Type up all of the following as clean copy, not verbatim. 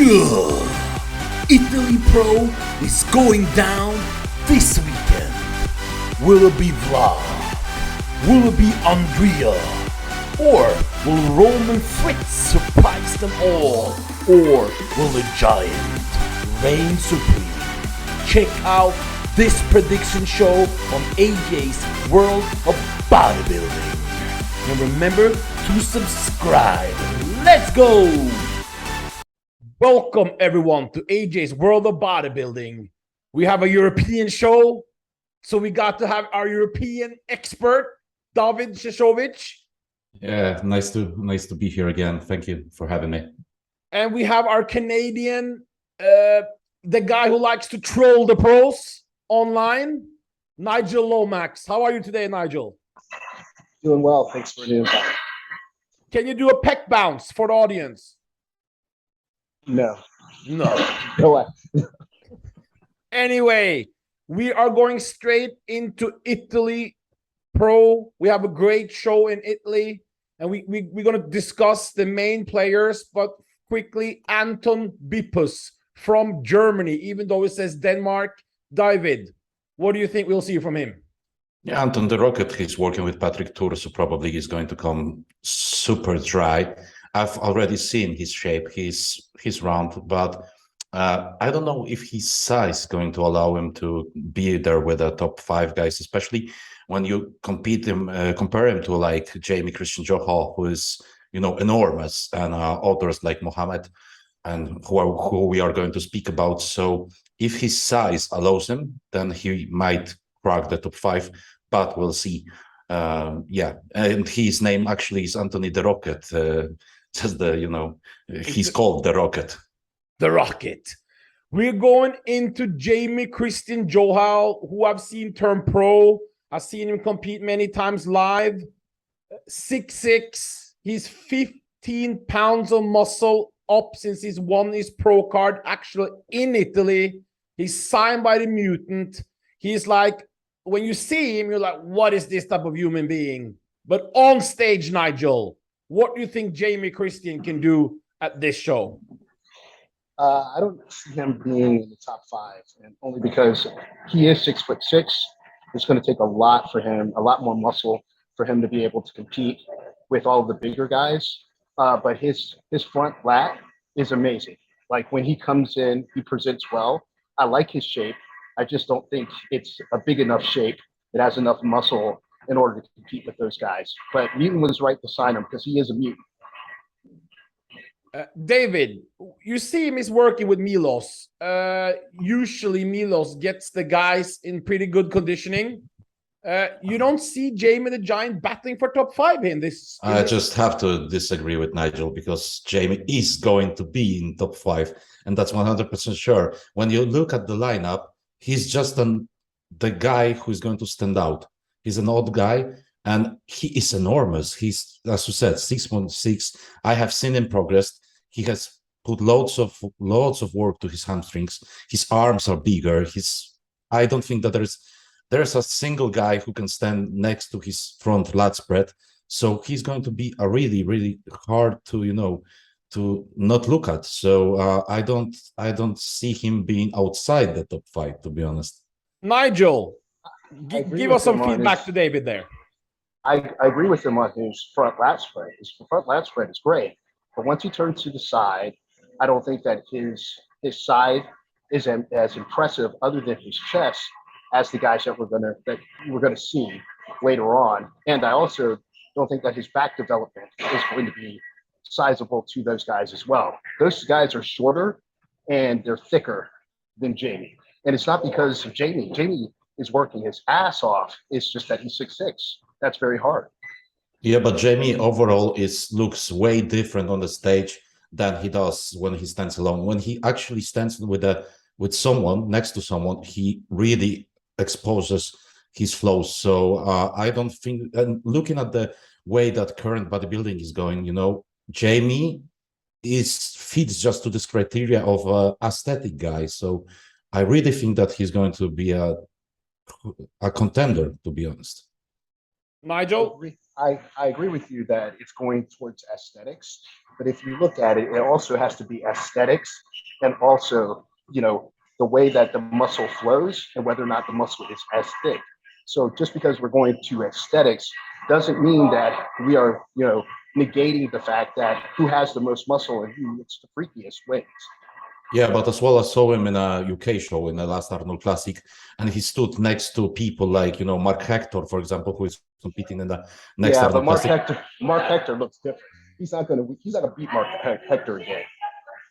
Yeah! Italy Pro is going down this weekend. Will it be Vlad? Will it be Andrea? Or will Roman Fritz surprise them all? Or will the giant reign supreme? Check out this prediction show on AJ's World of Bodybuilding. And remember to subscribe. Let's go! Welcome everyone to AJ's World of Bodybuilding. We have a European show, so we got to have our European expert, Dawid and Yeah, nice to be here again. Thank you for having me. And we have our Canadian, the guy who likes to troll the pros online, Nigel Lomax. How are you today, Nigel? Doing well. Thanks for the invite. Can you do a peck bounce for the audience? No. Go way. Anyway, we are going straight into Italy Pro. We have a great show in Italy, and we're going to discuss the main players, but quickly, Anton Bipus from Germany, even though it says Denmark. David, what do you think we'll see from him? Yeah, Anton the Rocket, he's working with Patrick Tour, so probably he's going to come super dry. I've already seen his shape. He's round, but I don't know if his size is going to allow him to be there with the top 5 guys, especially when you compare him to like Jamie Christian Johal, who is, enormous, and others like Mohammed, and who we are going to speak about. So if his size allows him, then he might crack the top 5, but we'll see. Yeah, and his name actually is Anthony the Rocket. Just he's called the Rocket. The Rocket. We're going into Jamie Christian Johal, who I've seen turn pro. I've seen him compete many times live. 6'6". He's 15 pounds of muscle up since he's won his pro card, actually in Italy. He's signed by the Mutant. He's like, when you see him, you're like, what is this type of human being? But on stage, Nigel, what do you think Jamie Christian can do at this show? I don't see him being in the top 5, and only because he is 6'6". It's going to take a lot for him, a lot more muscle for him to be able to compete with all of the bigger guys. But his front lat is amazing. Like when he comes in, he presents well. I like his shape. I just don't think it's a big enough shape. It has enough muscle in order to compete with those guys. But Mutant was right to sign him because he is a mutant. David, you see him is working with Milos. Usually Milos gets the guys in pretty good conditioning. You don't see Jamie the Giant battling for top 5 in this. I just have to disagree with Nigel, because Jamie is going to be in top 5, and that's 100% sure. When you look at the lineup, he's just the guy who is going to stand out. He's an old guy, and he is enormous. He's, as you said, 6'6". I have seen him progress. He has put loads of work to his hamstrings. His arms are bigger. I don't think that there's a single guy who can stand next to his front lat spread. So he's going to be a really, really hard to to not look at. So I don't see him being outside the top 5, to be honest. Nigel, give us some feedback to David there. I agree with him on his front lat spread. His front lat spread is great, but once he turns to the side, I don't think that his side is as impressive, other than his chest, as the guys that we're gonna see later on. And I also don't think that his back development is going to be sizable to those guys as well. Those guys are shorter and they're thicker than Jamie. And it's not because of Jamie. Jamie is working his ass off. It's just that he's 6'6". That's very hard. Yeah, but Jamie overall looks way different on the stage than he does when he stands alone. When he actually stands with someone, next to someone, he really exposes his flows. So I don't think, and looking at the way that current bodybuilding is going, Jamie fits just to this criteria of aesthetic guy. So I really think that he's going to be a contender, to be honest. Nigel? I agree with you that it's going towards aesthetics. But if you look at it, it also has to be aesthetics and also, the way that the muscle flows and whether or not the muscle is as thick. So just because we're going to aesthetics doesn't mean that we are, negating the fact that who has the most muscle and who looks the freakiest wins. Yeah, but as well, I saw him in a UK show in the last Arnold Classic, and he stood next to people like, Mark Hector, for example, who is competing in the next Arnold Classic. Mark Hector looks different. He's not going to beat Mark Hector again.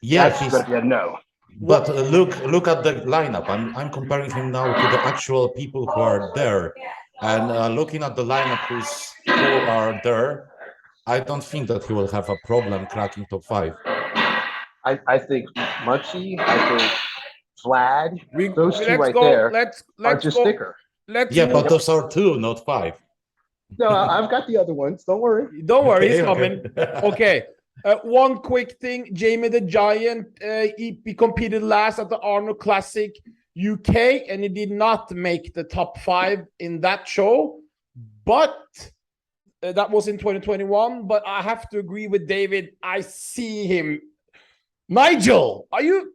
Yeah, that's going to be a no. But look at the lineup. I'm comparing him now to the actual people who are there, and looking at the lineup who are there, I don't think that he will have a problem cracking top 5. I think Munsey, I think Vlad, those two right there are just thicker. But those are 2, not 5. No, I've got the other ones. Don't worry. Don't worry, he's coming. Okay. One quick thing, Jamie the Giant, he competed last at the Arnold Classic UK, and he did not make the top 5 in that show, but that was in 2021. But I have to agree with David. I see him. Nigel, are you?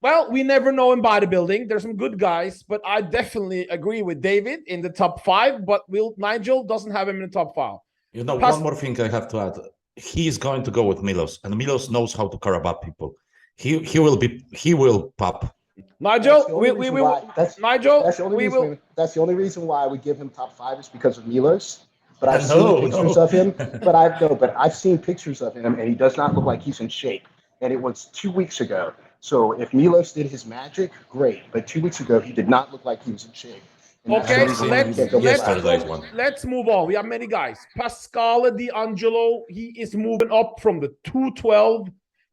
Well, we never know in bodybuilding. There's some good guys, but I definitely agree with David in the top 5. But Nigel doesn't have him in the top 5. One more thing I have to add. He's going to go with Milos, and Milos knows how to care about people. He will pop. Nigel, that's the only reason why we give him top 5 is because of Milos. But I've seen pictures of him. But I've seen pictures of him, and he does not look like he's in shape. And it was 2 weeks ago. So if Milos did his magic, great. But 2 weeks ago, he did not look like he was in shape. Okay, let's move on. We have many guys. Pasquale D'Angelo, he is moving up from the 212.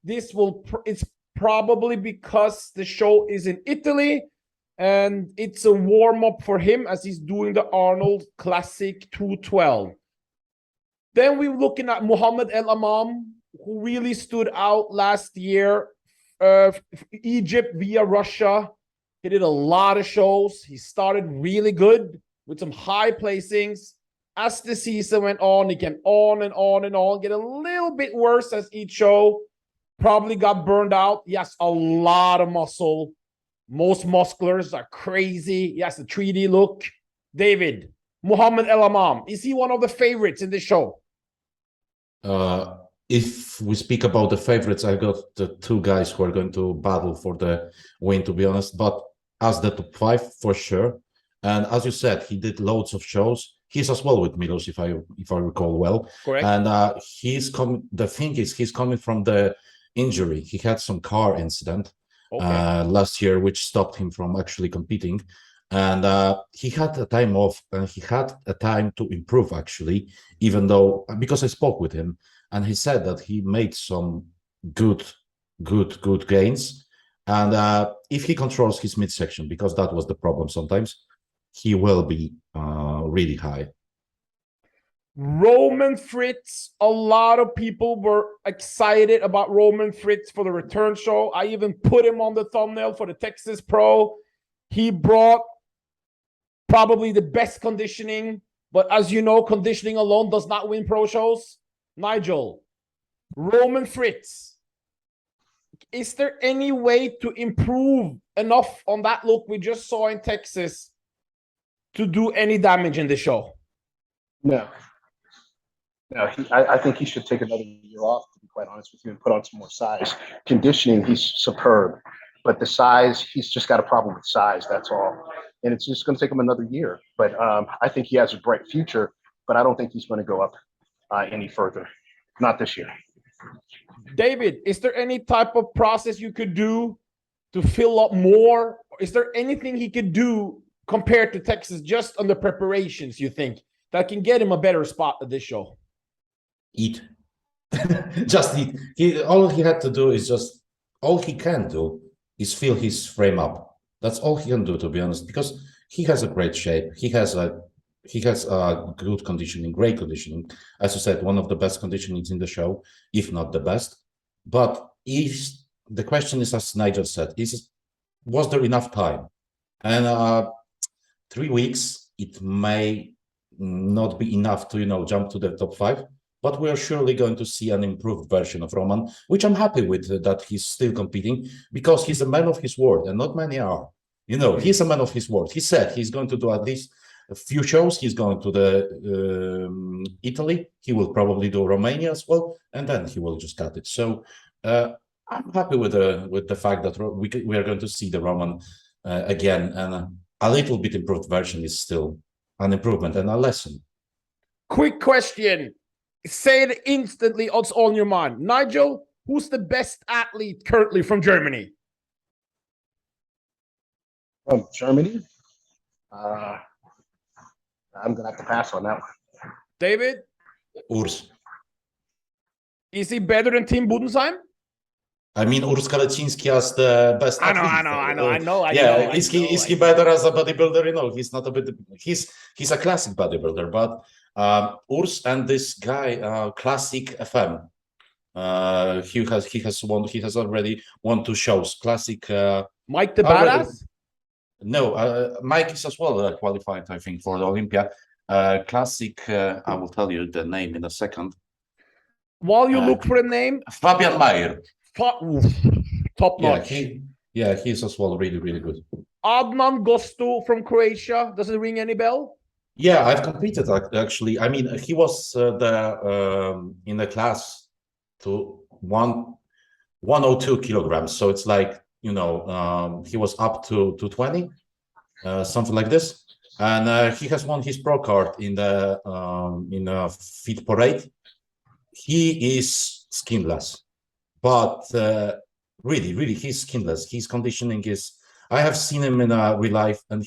It's probably because the show is in Italy, and it's a warm-up for him as he's doing the Arnold Classic 212. Then we're looking at Muhammad El Imam, who really stood out last year. Egypt via Russia. He did a lot of shows. He started really good with some high placings. As the season went on, he came on and on and on, get a little bit worse as each show. Probably got burned out. He has a lot of muscle. Most musculars are crazy. He has a 3D look. David, Muhammad El Imam, is he one of the favorites in this show? If we speak about the favorites, I got the 2 guys who are going to battle for the win, to be honest. But as the top 5 for sure, and as you said, he did loads of shows. He's as well with Milos, if I recall well. Correct. And the thing is, he's coming from the injury. He had some car incident last year, which stopped him from actually competing. And he had a time off, and he had a time to improve actually. Even though, because I spoke with him, and he said that he made some good gains. And if he controls his midsection, because that was the problem sometimes, he will be really high. Roman Fritz, a lot of people were excited about Roman Fritz for the return show. I even put him on the thumbnail for the Texas Pro. He brought probably the best conditioning, but as you know, conditioning alone does not win pro shows. Nigel, Roman Fritz, is there any way to improve enough on that look we just saw in Texas to do any damage in the show? No. I think he should take another year off, to be quite honest with you, and put on some more size. Conditioning, he's superb. But the size, he's just got a problem with size, that's all. And it's just going to take him another year. But I think he has a bright future, but I don't think he's going to go up any further. Not this year. David, is there any type of process you could do to fill up more? Is there anything he could do compared to Texas just on the preparations, you think, that can get him a better spot at this show? Eat. Just eat. All he had to do is all he can do is fill his frame up. That's all he can do, to be honest, because he has a great shape. He has good conditioning, great conditioning. As you said, one of the best conditionings in the show, if not the best. But the question is, as Nigel said, was there enough time? And 3 weeks, it may not be enough to jump to the top 5. but we are surely going to see an improved version of Roman, which I'm happy with, that he's still competing, because he's a man of his word, and not many are. You know, he's a man of his word. He said he's going to do at least a few shows. He's going to the Italy. He will probably do Romania as well, and then he will just cut it. So I'm happy with the fact that we are going to see the Roman again, and a little bit improved version is still an improvement and a lesson. Quick question. Say it instantly, it's on your mind. Nigel, who's the best athlete currently from Germany? From Germany? I'm going to have to pass on that one. David? Urs. Is he better than Tim Budensheim? I mean, Urs Kaleciński as the best athlete. I know. Is he better as a bodybuilder? You know, he's not a bit. He's a classic bodybuilder, but Urs and this guy, Classic FM, he has already won 2 shows. Classic. Mike the Badass. No, Mike is as well qualified, I think, for the Olympia. Classic. I will tell you the name in a second. While you look for a name, Fabian Mayer. Top notch. He's as well really, really good. Adnan Gostu from Croatia. Does it ring any bell? Yeah, I've competed actually. I mean, he was in the class to 102 kilograms. So it's like, you know, he was up to 220, something like this. And he has won his pro card in the Fit Parade. He is skinless, but really, he's skinless. His conditioning is. I have seen him in real life, and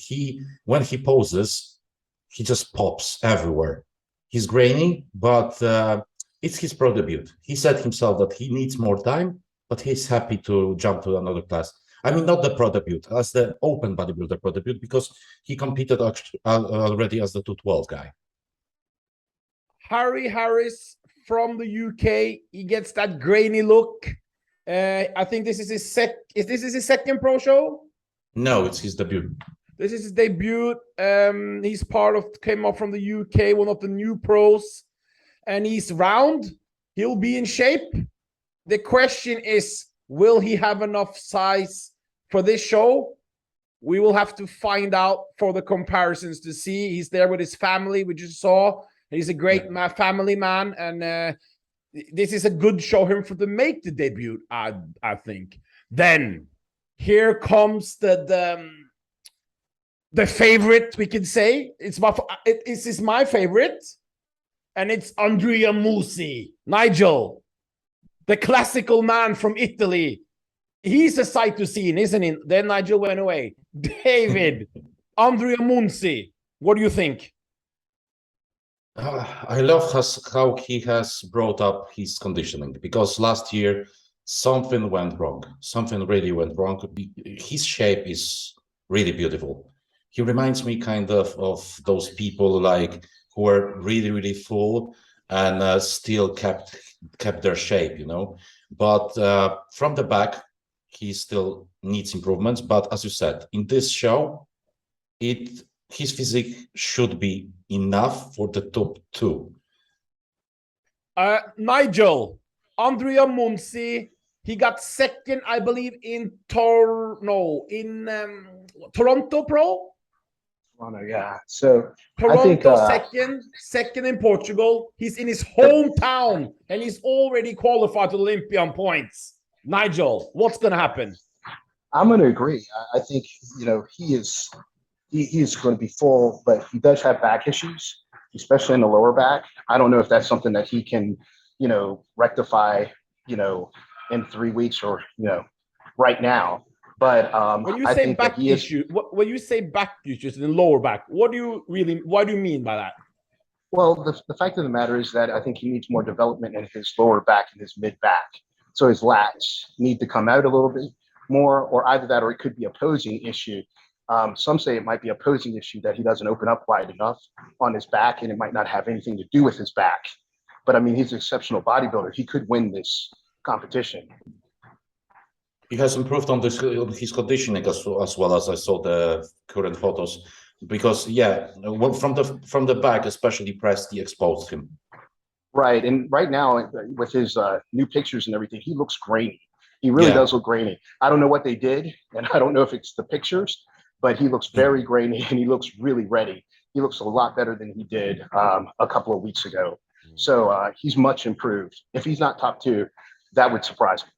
when he poses, he just pops everywhere. He's grainy, but it's his pro debut. He said himself that he needs more time, but he's happy to jump to another class. I mean, not the pro debut, as the open bodybuilder pro debut, because he competed already as the 212 guy. Harry Harris from the UK. He gets that grainy look. I think this is his second pro show? No, it's his debut. This is his debut. He's came up from the UK, one of the new pros, and he's round. He'll be in shape. The question is, will he have enough size for this show? We will have to find out for the comparisons to see. He's there with his family, we just saw. He's a great family man, and this is a good show him to make the debut, I think. Then here comes the favorite, we can say. This is my favorite, and it's Andrea Munsey. Nigel, the classical man from Italy. He's a sight to see, isn't he? Then Nigel went away. David, Andrea Munsey, what do you think? I love how he has brought up his conditioning, because last year something went wrong. Something really went wrong. His shape is really beautiful. He reminds me kind of those people like who are really, really full and still kept their shape, you know. But from the back, he still needs improvements. But as you said, in this show, his physique should be enough for the top 2. Nigel, Andrea Munsey, he got second, I believe, in Toronto Pro. Toronto, yeah. So Toronto, I think, second in Portugal. He's in his hometown, and he's already qualified to Olympian points. Nigel, what's going to happen? I'm going to agree. I think, you know, he is going to be full, but he does have back issues, especially in the lower back. I don't know if that's something that he can, you know, rectify, you know, in 3 weeks or, you know, right now. But when you say back issues, when you say back issues in the lower back, what do you mean by that? Well, the fact of the matter is that I think he needs more development in his lower back and his mid back. So his lats need to come out a little bit more, or either that, or it could be a posing issue. Some say it might be a posing issue that he doesn't open up wide enough on his back, and it might not have anything to do with his back. But I mean, he's an exceptional bodybuilder. He could win this competition. He has improved on his conditioning as well as I saw the current photos, because from the back, especially pressed, he exposed him. Right. And right now, with his new pictures and everything, he looks grainy. He really Yeah. does look grainy. I don't know what they did, and I don't know if it's the pictures, but he looks very grainy and he looks really ready. He looks a lot better than he did a couple of weeks ago. So he's much improved. If he's not top two, that would surprise me.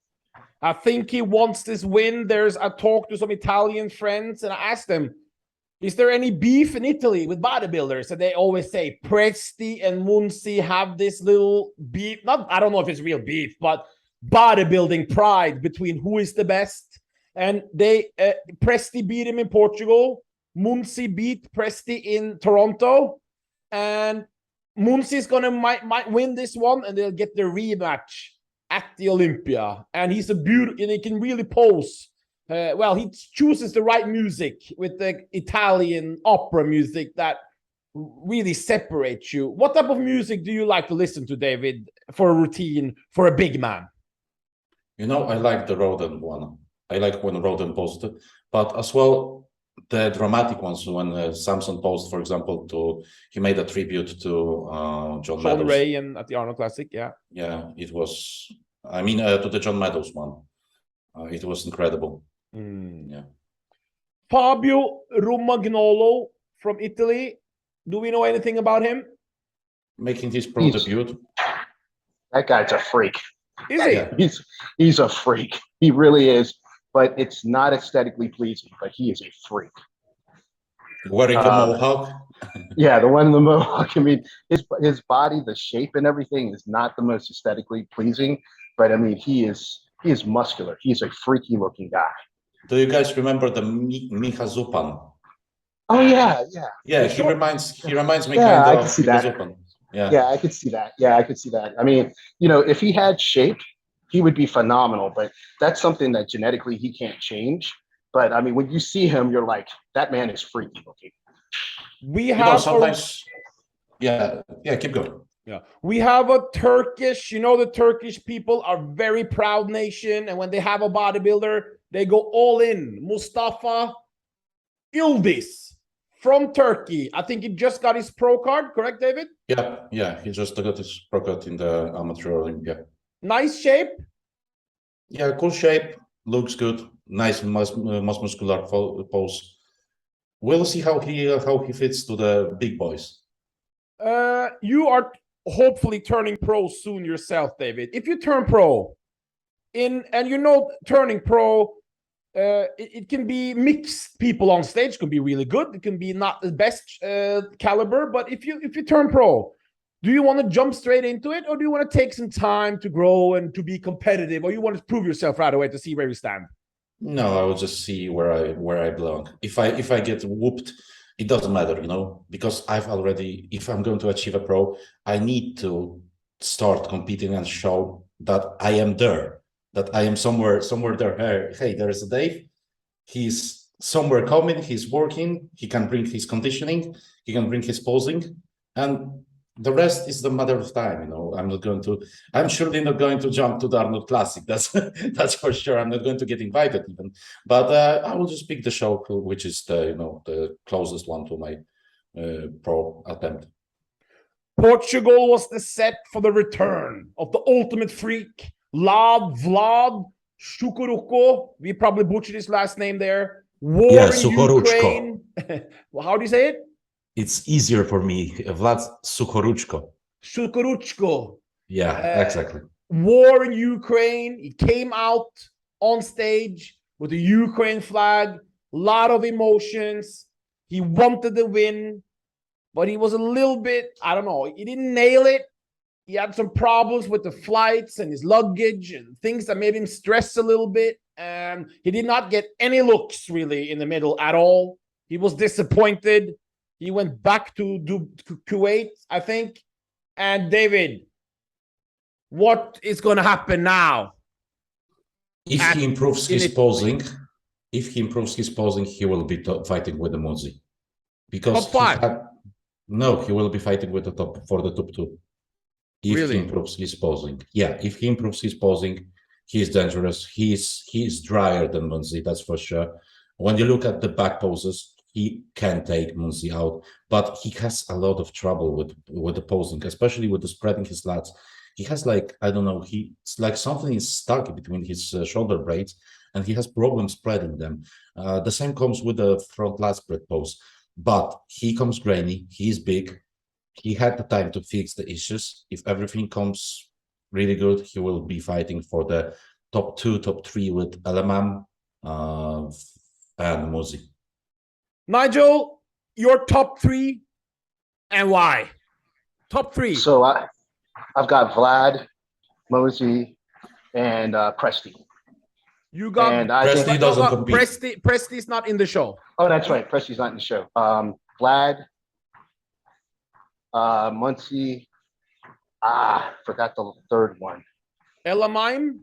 I think he wants this win. I talked to some Italian friends and I asked them, is there any beef in Italy with bodybuilders? And they always say Presti and Munsey have this little beef. I don't know if it's real beef, but bodybuilding pride between who is the best. And Presti beat him in Portugal. Munsey beat Presti in Toronto. And Munsey is might win this one, and they'll get the rematch at the Olympia. And he's and he can really pose. He chooses the right music with the Italian opera music that really separates you. What type of music do you like to listen to, David, for a routine for a big man? I like the Roden one. I like when Roden posted, but as well the dramatic ones when Samson posted, for example, he made a tribute to John Meadows. Ray and at the Arnold Classic, yeah. Yeah, it was. To the John Meadows one, it was incredible. Yeah. Fabio Ru Magnolo from Italy. Do we know anything about him? Making his pro debut. That guy's a freak. Is he? Yeah. He's a freak. He really is. But it's not aesthetically pleasing. But he is a freak. Wearing the mohawk. Yeah, the one in the mohawk. I mean, his body, the shape, and everything is not the most aesthetically pleasing. But I mean, he is muscular. He's a freaky looking guy. Do you guys remember the Micha Zupan? Oh yeah. Yeah, he reminds me Yeah, kind I of can see Micha that. Zupan. Yeah. Yeah, I could see that. Yeah, I could see that. I mean, if he had shape, he would be phenomenal. But that's something that genetically he can't change. But I mean, when you see him, you're like, that man is freaky looking. We have sometimes. Yeah, keep going. Yeah, we have a Turkish, the Turkish people are very proud nation. And when they have a bodybuilder, they go all in. Mustafa Yildiz from Turkey. I think he just got his pro card, correct, David? Yeah, he just got his pro card in the Amateur Olympia. Nice shape. Yeah, cool shape. Looks good. Nice muscular pose. We'll see how he fits to the big boys. You are hopefully turning pro soon yourself, David. If you turn pro, turning pro, it can be mixed people on stage. It can be really good. It can be not the best caliber. But if you turn pro, do you want to jump straight into it, or do you want to take some time to grow and to be competitive, or you want to prove yourself right away to see where you stand? No, I will just see where I belong. If I get whooped, it doesn't matter, because if I'm going to achieve a pro, I need to start competing and show that I am there, that I am somewhere there. Hey, there is a Dave. He's somewhere coming. He's working. He can bring his conditioning. He can bring his posing, and the rest is the matter of time. I'm surely not going to jump to the Arnold Classic. That's for sure. I'm not going to get invited even, but I will just pick the show, which is the closest one to my pro attempt. Portugal was the set for the return of the ultimate freak, Vlad Sukoruko. We probably butchered his last name there. War in Ukraine. How do you say it? It's easier for me. Vlad Sukoruchko. Sukoruchko. Yeah, exactly. War in Ukraine. He came out on stage with the Ukraine flag. A lot of emotions. He wanted the win, but he was a little bit, I don't know, he didn't nail it. He had some problems with the flights and his luggage and things that made him stress a little bit. And he did not get any looks really in the middle at all. He was disappointed. He went back to Kuwait, I think. And David, what is going to happen now? If he improves his posing, he will be fighting with the Munsey. Because top 5? He will be fighting with the top 2. If he improves his posing. Yeah, if he improves his posing, he's dangerous. He's drier than Munsey, that's for sure. When you look at the back poses, he can take Munsey out, but he has a lot of trouble with the posing, especially with the spreading his lats. He has like, I don't know, it's like something is stuck between his shoulder blades, and he has problems spreading them. The same comes with the front lat spread pose, but he comes grainy, he's big, he had the time to fix the issues. If everything comes really good, he will be fighting for the top 2, top 3 with Imam and Munsey. Nigel, your top 3 and why? Top 3. So I've got Vlad, Munsey, and Presti. You got And I Presti think doesn't compete. Presti's not in the show. oh, that's right. Presti's not in the show. Vlad, Munsey. Forgot the third one. Elamine?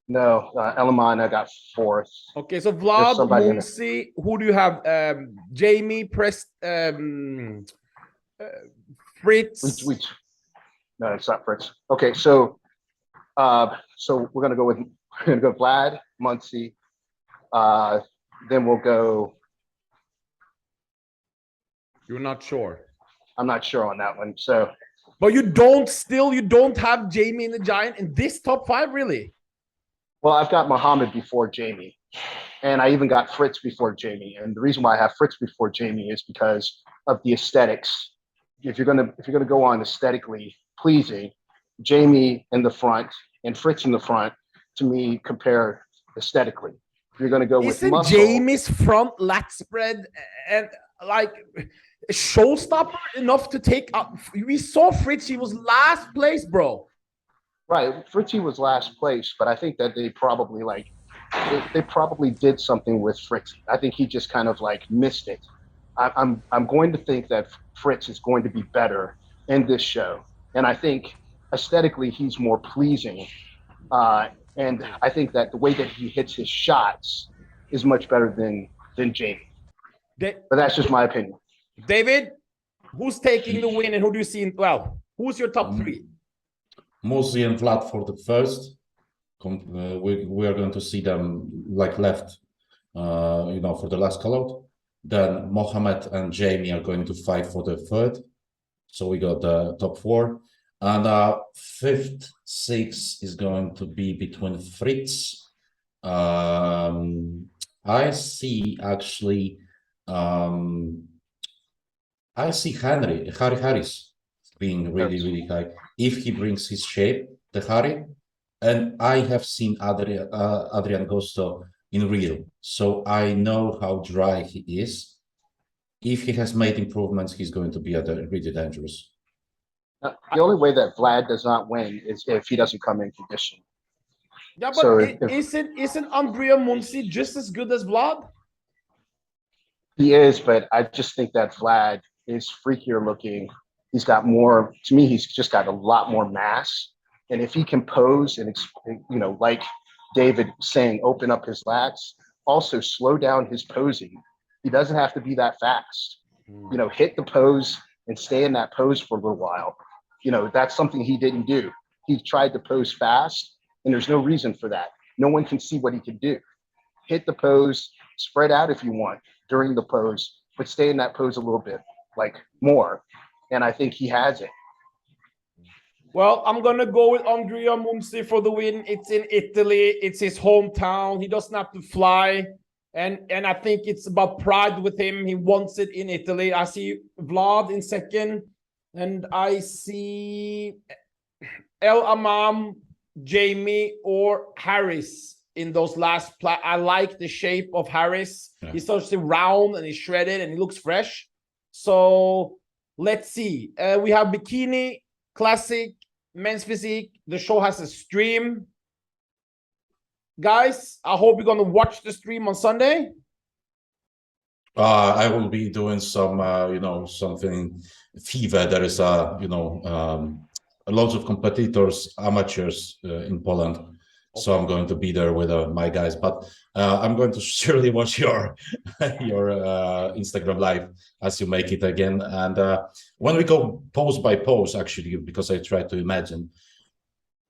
No, Elamon, I got 4th. Okay, so Vlad, somebody in Munsey, who do you have? Jamie, Fritz. No, it's not Fritz. Okay, so we're gonna go Vlad, Munsey. Then we'll go. You're not sure. I'm not sure on that one. So, but you don't have Jamie and the Giant in this top 5, really? well, I've got Muhammad before Jamie, and I even got Fritz before Jamie. And the reason why I have Fritz before Jamie is because of the aesthetics. If you're gonna go on aesthetically pleasing, Jamie in the front and Fritz in the front, to me, compare aesthetically. If you're gonna go with Isn't muscle, Jamie's front lat spread and like a showstopper enough to take up? We saw Fritz; he was last place, bro. right? Fritzy was last place, but I think that they probably they probably did something with Fritz. I think he just kind of like missed it. I'm going to think that Fritz is going to be better in this show, and I think aesthetically he's more pleasing, and I think that the way that he hits his shots is much better than Jamie. But that's just my opinion. David, who's taking the win, and who do you see? Who's your top 3? Munsey and Vlad for the first. We are going to see them like left, for the last call-out. Then Mohammed and Jamie are going to fight for the third. So we got the top 4. And 5th, 6th is going to be between Fritz. I see actually, I see Harry Harris being really, really high. If he brings his shape, the Harry, and I have seen Adrian Gosto in real, so I know how dry he is. If he has made improvements, he's going to be really dangerous. The only way that Vlad does not win is if he doesn't come in condition. Yeah, but isn't Andrea Munsey just as good as Vlad? He is, but I just think that Vlad is freakier looking. He's got more, to me, he's just got a lot more mass. And if he can pose and, like David saying, open up his lats, also slow down his posing. He doesn't have to be that fast. Hit the pose and stay in that pose for a little while. That's something he didn't do. He tried to pose fast, and there's no reason for that. No one can see what he can do. Hit the pose, spread out if you want during the pose, but stay in that pose a little bit, like more. And I think he has it. Well, I'm going to go with Andrea Munsey for the win. It's in Italy. It's his hometown. He doesn't have to fly. And I think it's about pride with him. He wants it in Italy. I see Vlad in second. And I see Imam, Jamie, or Harris in those last I like the shape of Harris. Yeah. He's such round and he's shredded and he looks fresh. So let's see. We have bikini, classic, men's physique. The show has a stream. Guys, I hope you're going to watch the stream on Sunday. I will be doing some, something FIVE. There is lots of competitors, amateurs in Poland. Okay. So I'm going to be there with my guys, but I'm going to surely watch your Instagram live as you make it again. And when we go pose by pose, actually, because I try to imagine,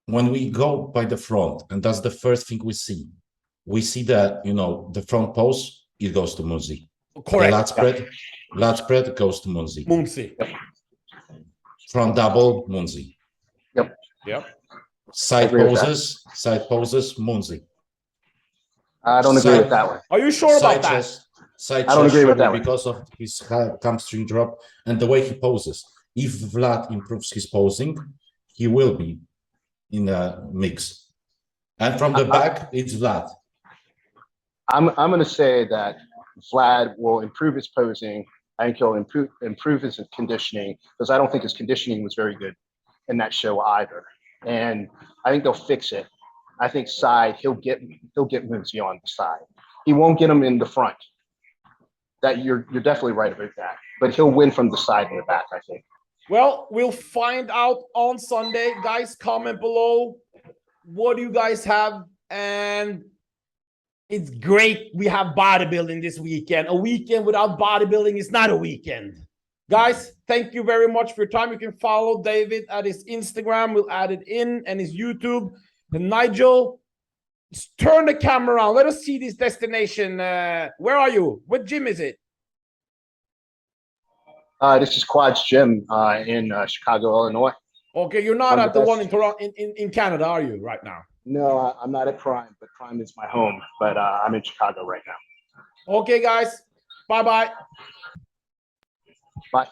when we go by the front, and that's the first thing we see that, the front pose, it goes to Munsey. Correct. The lat spread goes to Munsey. Munsey. Yep. Front double, Munsey. Yep. Yep. Side agree with that. poses, Munsey. I don't agree with that one. Are you sure about that? Side I don't chest agree with that Shogun because of his hamstring drop and the way he poses. If Vlad improves his posing, he will be in a mix. And from the back, it's Vlad. I'm going to say that Vlad will improve his posing. I think he'll improve his conditioning, because I don't think his conditioning was very good in that show either. And I think they'll fix it. I think side, he'll get Munsey on the side. He won't get him in the front. That you're definitely right about that. But he'll win from the side and the back, I think. Well, we'll find out on Sunday. Guys, comment below. What do you guys have? And it's great we have bodybuilding this weekend. A weekend without bodybuilding is not a weekend. Guys, thank you very much for your time. You can follow David at his Instagram. We'll add it in, and his YouTube. And Nigel, turn the camera around. Let us see this destination. Where are you? What gym is it? This is Quad's Gym in Chicago, Illinois. Okay, you're not at the one in Toronto, in Canada, are you, right now? No, I'm not at Prime, but Prime is my home. But I'm in Chicago right now. Okay, guys. Bye-bye. Bye.